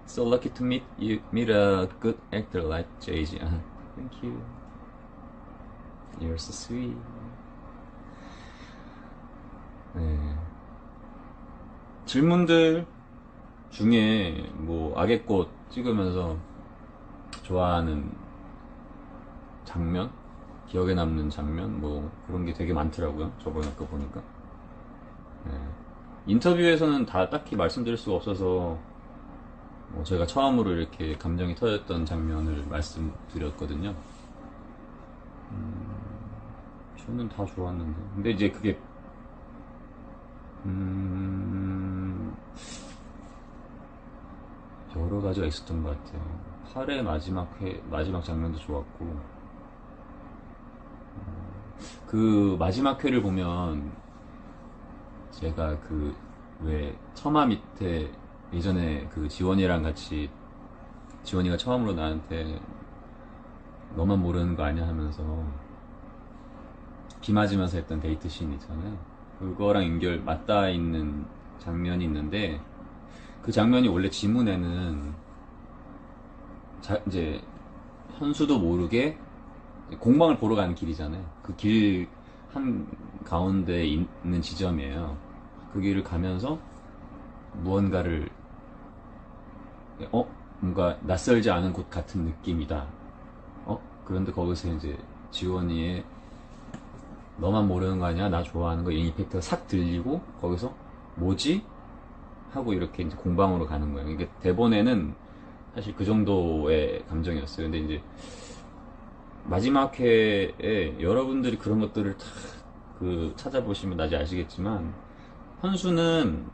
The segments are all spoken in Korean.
So lucky to meet a good actor like JG. Thank you. You're so sweet. 네. 질문들 중에 뭐 악의꽃 찍으면서 좋아하는 장면, 기억에 남는 장면, 뭐 그런 게 되게 많더라고요. 저번에 아까 보니까. 네. 인터뷰에서는 다 딱히 말씀드릴 수가 없어서 뭐 제가 처음으로 이렇게 감정이 터졌던 장면을 말씀드렸거든요. 저는 다 좋았는데. 근데 이제 그게 여러 가지가 있었던 것 같아요. 8회 마지막 장면도 좋았고, 그 마지막 회를 보면 제가 그 왜 처마 밑에 예전에 그 지원이랑 같이 지원이가 처음으로 나한테 너만 모르는 거 아니야 하면서 비 맞으면서 했던 데이트 씬 있잖아요. 그거랑 맞닿아 있는 장면이 있는데 그 장면이 원래 지문에는 이제 현수도 모르게 공방을 보러 가는 길이잖아요. 그 길 한 가운데 있는 지점이에요. 그 길을 가면서 무언가를 뭔가 낯설지 않은 곳 같은 느낌이다. 그런데 거기서 이제 지원이의 너만 모르는 거 아니야? 나 좋아하는 거, 이 이펙트가 싹 들리고 거기서 뭐지? 하고 이렇게 이제 공방으로 가는 거예요. 이게 대본에는 사실 그 정도의 감정이었어요. 근데 이제 마지막 회에 여러분들이 그런 것들을 다 찾아보시면 나중에 아시겠지만 현수는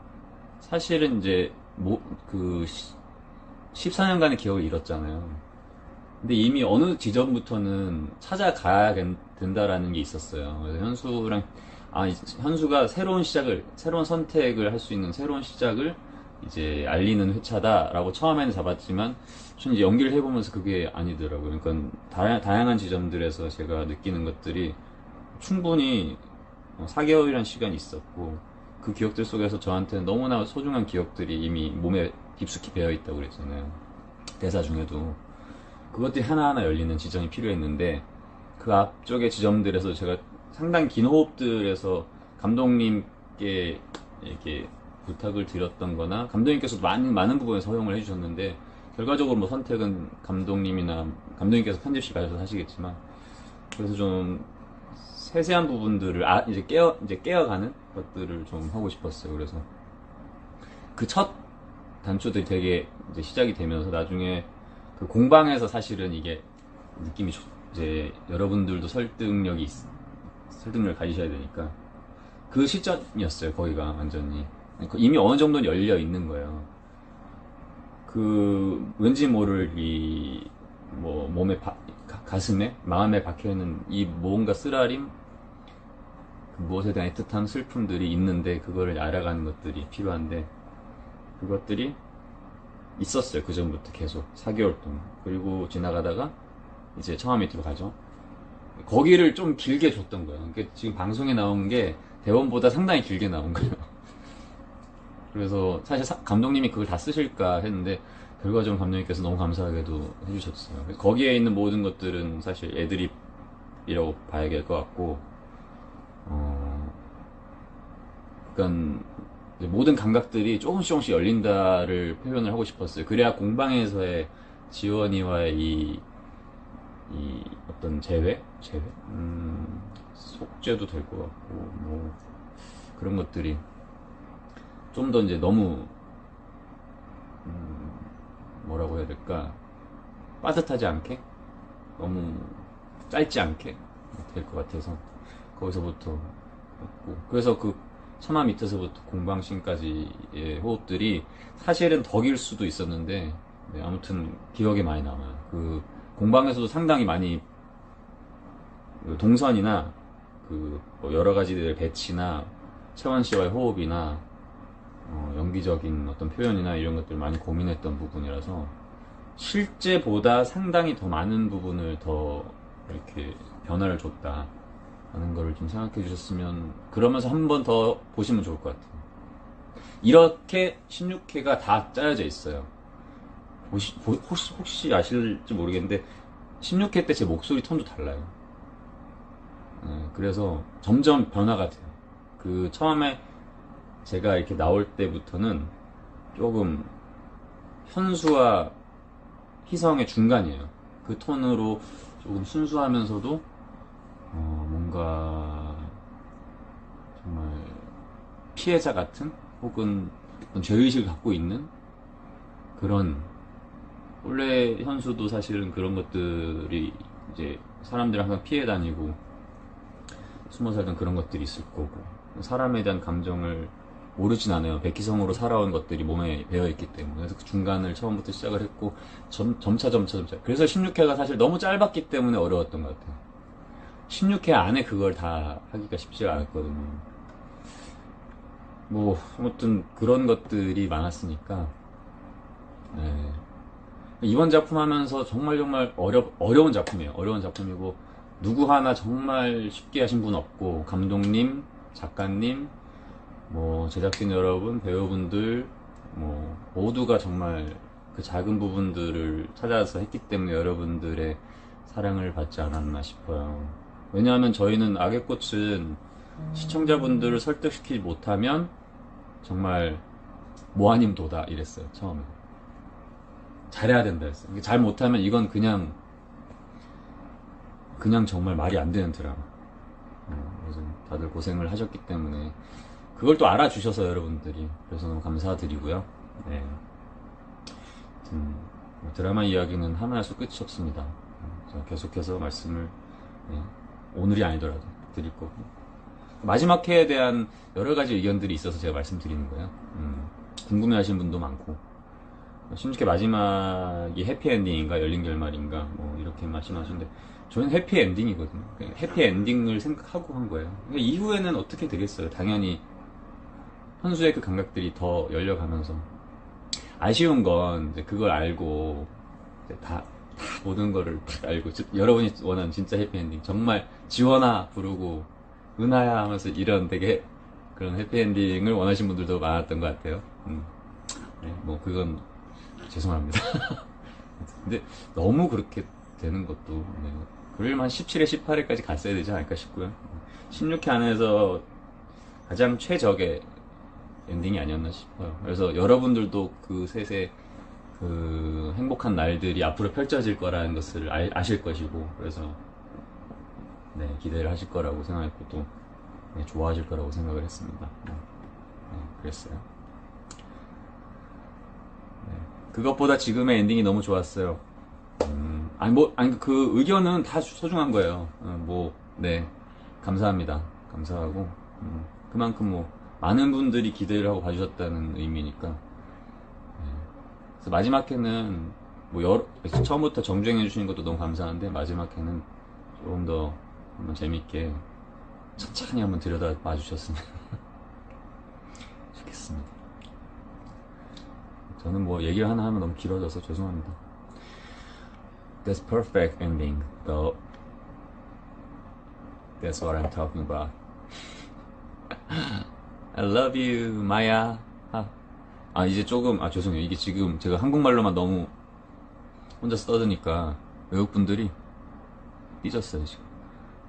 사실은 이제 그 14년간의 기억을 잃었잖아요. 근데 이미 어느 지점부터는 찾아가야 된다라는 게 있었어요. 그래서 현수가 새로운 선택을 할 수 있는 새로운 시작을 이제 알리는 회차다라고 처음에는 잡았지만, 저는 이제 연기를 해보면서 그게 아니더라고요. 그러니까 다양한 지점들에서 제가 느끼는 것들이 충분히 4개월이라는 시간이 있었고, 그 기억들 속에서 저한테는 너무나 소중한 기억들이 이미 몸에 깊숙이 배어 있다고 그랬잖아요. 대사 중에도. 그것들이 하나하나 열리는 지점이 필요했는데, 그 앞쪽의 지점들에서 제가 상당히 긴 호흡들에서 감독님께 이렇게 부탁을 드렸던 거나, 감독님께서 많은 부분에서 허용을 해주셨는데, 결과적으로 뭐 선택은 감독님께서 편집실 가셔서 하시겠지만, 그래서 좀 세세한 부분들을 이제 깨어가는 것들을 좀 하고 싶었어요. 그래서 그 첫 단추들이 되게 이제 시작이 되면서 나중에 그 공방에서 사실은 이게 느낌이 이제 여러분들도 설득력을 가지셔야 되니까 그 시점이었어요. 거기가 완전히 이미 어느 정도는 열려 있는 거예요. 그 왠지 모를 이 뭐 몸에 가슴에 마음에 박혀있는 이 뭔가 쓰라림, 그 무엇에 대한 애틋함, 슬픔들이 있는데 그거를 알아가는 것들이 필요한데, 그것들이 있었어요. 그 전부터 계속 4개월 동안. 그리고 지나가다가 이제 처마 밑으로 가죠. 거기를 좀 길게 줬던 거예요. 그러니까 지금 방송에 나온 게 대본보다 상당히 길게 나온 거예요. 그래서 사실 감독님이 그걸 다 쓰실까 했는데 결과적으로 감독님께서 너무 감사하게도 해주셨어요. 거기에 있는 모든 것들은 사실 애드립이라고 봐야 될 것 같고, 그러니까 모든 감각들이 조금씩 열린다를 표현을 하고 싶었어요. 그래야 공방에서의 지원이와의 이 어떤 재회? 속죄도 될 것 같고, 뭐 그런 것들이 좀 더 이제 너무 뭐라고 해야 될까, 빠듯하지 않게, 너무 짧지 않게 될 것 같아서 거기서부터 했고, 그래서 그 처마 밑에서부터 공방신까지의 호흡들이 사실은 더 길 수도 있었는데, 네, 아무튼 기억에 많이 남아요. 그 공방에서도 상당히 많이 그 동선이나 그뭐 여러 가지들의 배치나 채원 씨와의 호흡이나 연기적인 어떤 표현이나 이런 것들 많이 고민했던 부분이라서 실제보다 상당히 더 많은 부분을 더 이렇게 변화를 줬다 하는 거를 좀 생각해 주셨으면, 그러면서 한 번 더 보시면 좋을 것 같아요. 이렇게 16회가 다 짜여져 있어요. 혹시 아실지 모르겠는데 16회 때 제 목소리 톤도 달라요. 그래서 점점 변화가 돼요. 그 처음에 제가 이렇게 나올 때부터는 조금 현수와 희성의 중간이에요. 그 톤으로 조금 순수하면서도 뭔가 정말 피해자 같은 혹은 어떤 죄의식을 갖고 있는 그런, 원래 현수도 사실은 그런 것들이 이제 사람들 항상 피해 다니고 숨어 살던 그런 것들이 있을 거고, 사람에 대한 감정을 모르진 않아요. 백희성으로 살아온 것들이 몸에 배어있기 때문에. 그래서 그 중간을 처음부터 시작을 했고 점차. 그래서 16회가 사실 너무 짧았기 때문에 어려웠던 것 같아요. 16회 안에 그걸 다 하기가 쉽지가 않았거든요. 뭐 아무튼 그런 것들이 많았으니까, 네. 이번 작품 하면서 정말 어려운 작품이에요. 어려운 작품이고 누구 하나 정말 쉽게 하신 분 없고, 감독님, 작가님, 뭐 제작진 여러분, 배우분들 뭐 모두가 정말 그 작은 부분들을 찾아서 했기 때문에 여러분들의 사랑을 받지 않았나 싶어요. 왜냐하면 저희는 악의 꽃은 시청자분들을 설득시키지 못하면 정말 모아님도다 이랬어요. 처음에 잘해야 된다 했어요. 잘 못하면 이건 그냥 정말 말이 안 되는 드라마. 그래서 다들 고생을 하셨기 때문에 그걸 또 알아주셔서 여러분들이, 그래서 너무 감사드리고요. 네. 드라마 이야기는 하나 할 수 끝이 없습니다. 제가 계속해서 말씀을, 네, 오늘이 아니더라도 드릴 거고, 마지막 회에 대한 여러 가지 의견들이 있어서 제가 말씀드리는 거예요. 궁금해하시는 분도 많고, 16회 마지막이 해피엔딩인가 열린 결말인가 뭐 이렇게 말씀하시는데, 저는 해피엔딩이거든요. 해피엔딩을 생각하고 한 거예요. 그러니까 이후에는 어떻게 되겠어요. 당연히 현수의 그 감각들이 더 열려가면서, 아쉬운 건 이제 그걸 알고 이제 다 모든 거를 딱 알고, 여러분이 원하는 진짜 해피엔딩, 정말 지원아 부르고 은하야 하면서 이런 되게 그런 해피엔딩을 원하시는 분들도 많았던 것 같아요. 네, 뭐 그건 죄송합니다. 근데 너무 그렇게 되는 것도, 네, 그러려면 한 17회, 18회까지 갔어야 되지 않을까 싶고요. 16회 안에서 가장 최적의 엔딩이 아니었나 싶어요. 그래서 여러분들도 그 셋의 그 행복한 날들이 앞으로 펼쳐질 거라는 것을 아실 것이고, 그래서 네, 기대를 하실 거라고 생각했고, 또 네, 좋아하실 거라고 생각을 했습니다. 네, 그랬어요. 네, 그것보다 지금의 엔딩이 너무 좋았어요. 아니 그 의견은 다 소중한 거예요. 네, 감사합니다. 감사하고, 그만큼 뭐 많은 분들이 기대를 하고 봐주셨다는 의미니까. 네. 그래서 마지막 회는 뭐 처음부터 정주행해 주시는 것도 너무 감사한데, 마지막 회는 조금 더 한번 재밌게 천천히 한번 들여다 봐주셨으면 좋겠습니다. 저는 뭐 얘기를 하나 하면 너무 길어져서 죄송합니다. That's perfect ending, though. That's what I'm talking about. I love you, 마야. 이제 조금, 죄송해요. 이게 지금 제가 한국말로만 너무 혼자 써드니까 외국분들이 삐졌어요, 지금.